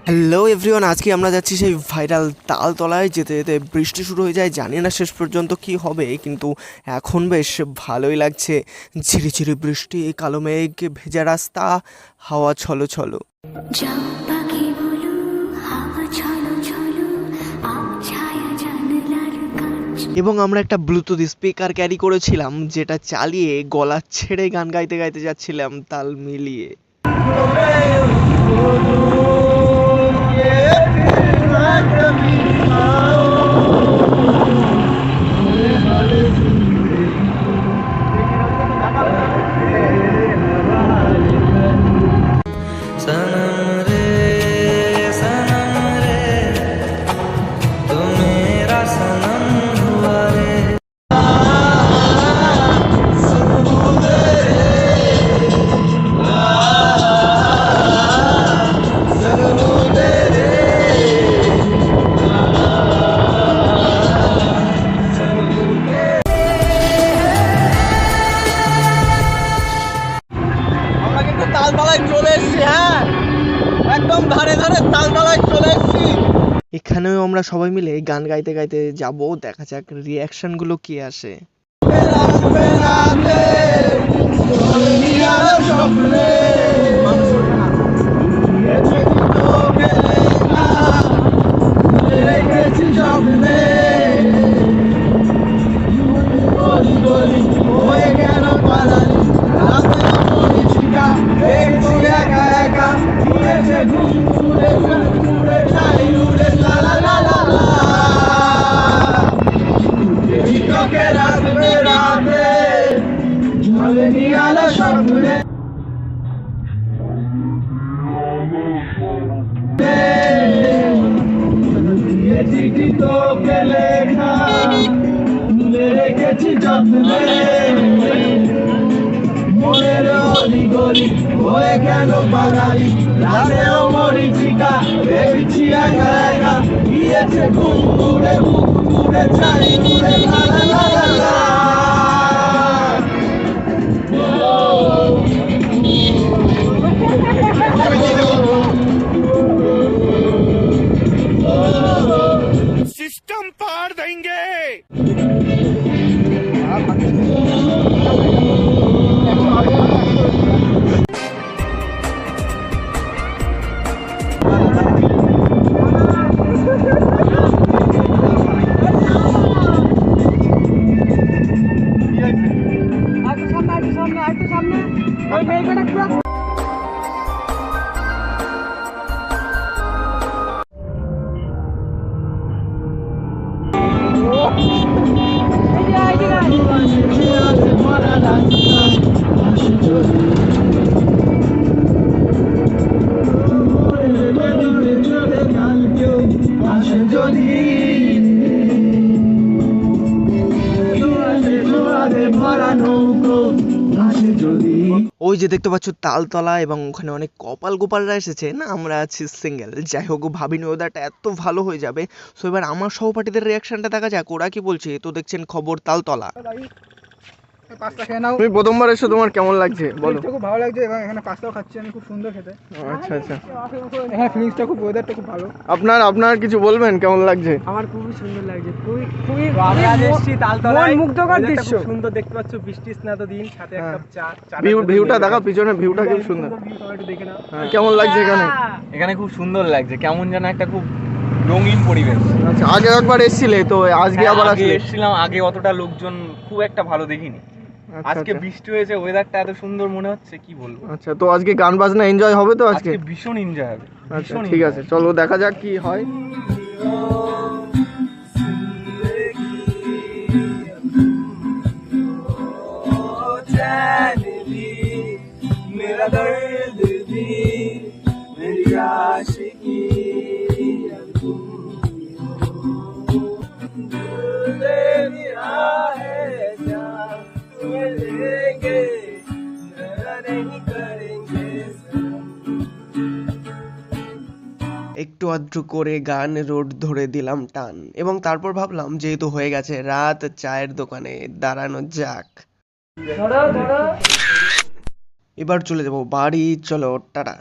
Hello everyone, আজকে আমরা যাচ্ছি সেই ভাইরাল তালতলায়। যেতে যেতে বৃষ্টি শুরু হয়ে যায়, জানি না শেষ পর্যন্ত কি হবে, কিন্তু এখন বেশ ভালোই লাগছে। ঝিরিঝিরি বৃষ্টি, কালো মেঘ, ভেজা রাস্তা, হাওয়া ছলো ছলো। যাও পাখি বলো, হাওয়া ছলো ছলো, ছায়া জানলার কাঁচ। এবং আমরা একটা ব্লুটুথ স্পিকার ক্যারি করেছিলাম, যেটা চালিয়ে গলা ছেড়ে গান গাইতে গাইতে যাচ্ছিলাম তাল মিলিয়ে। তালতলায় চলে এসেছি। হ্যাঁ, একদম ধারে ধারে তালতলায় চলে এসেছি। এখানেও আমরা সবাই মিলে গান গাইতে গাইতে যাব, দেখা যাক রিয়াকশন গুলো কি আসে। রেখেছি যত্নে মনের অলিগলি হয়ে গেল বাঙালি, রাতেও মরিচিকা ভেবেছি একা একা, গিয়েছে ঘুম ঘুরে মুখ ঘুরে চাই ঘুরে লা লা লা লা লা। सिस्टम पार देंगे। ওই যে দেখতে পাচ্ছ তালতলা, এবং ওখানে অনেক কপাল গোপালরা এসেছে না, আমরা আছি সিঙ্গেল। যাই হোক, ভাবিনি ওয়েদারটা এত ভালো হয়ে যাবে। সো এবার আমার সহপাঠীদের রিয়াকশনটা দেখা যাক, ওরা কি বলছে। তো দেখছেন খবর তালতলা। তুমি প্রথমবার এসো, তোমার কেমন লাগছে বলো? খুব ভালো লাগছে, এবং এখানে পাস্তাও খাচ্ছি আমি, খুব সুন্দর খেতে। আচ্ছা আচ্ছা, এখানে ফিলিংসটা খুব, ওয়েদারটা খুব ভালো। আপনার কিছু বলবেন, কেমন লাগছে? আমার খুবই সুন্দর লাগছে, খুবই খুবই আমরা এসেছি তালতলায়, মুগ্ধকর দৃশ্য, সুন্দর দেখতে পাচ্ছ, বৃষ্টি স্নাত দিন, সাথে এক কাপ চা। ভিউটা দেখো, পিছনে ভিউটা খুব সুন্দর। একটু দেখে নাও। কেমন লাগছে এখানে? এখানে খুব সুন্দর লাগছে, কেমন যেন একটা খুব রঙিন পরিবেশ। আচ্ছা, আগে একবার এসেছিলে তো, আজকে আবার আসলে? এসেছিলাম, আগে অতটা লোকজন খুব একটা ভালো দেখিনি। আজকে বৃষ্টি হয়েছে, ওয়েদারটা এত সুন্দর মনে হচ্ছে, কি বলবো। আচ্ছা, তো আজকে গান বাজনা এনজয় হবে তো আজকে? ভীষণ এনজয় হবে। আচ্ছা ঠিক আছে, চলো দেখা যাক কি হয়। একটু আধটু করে গান রোড ধরে দিলাম টান, এবং তারপর ভাবলাম যেহেতু হয়ে গেছে রাত, চায়ের দোকানে দাঁড়ানো যাক। এবার চলে যাবো বাড়ি, চলো টাটা।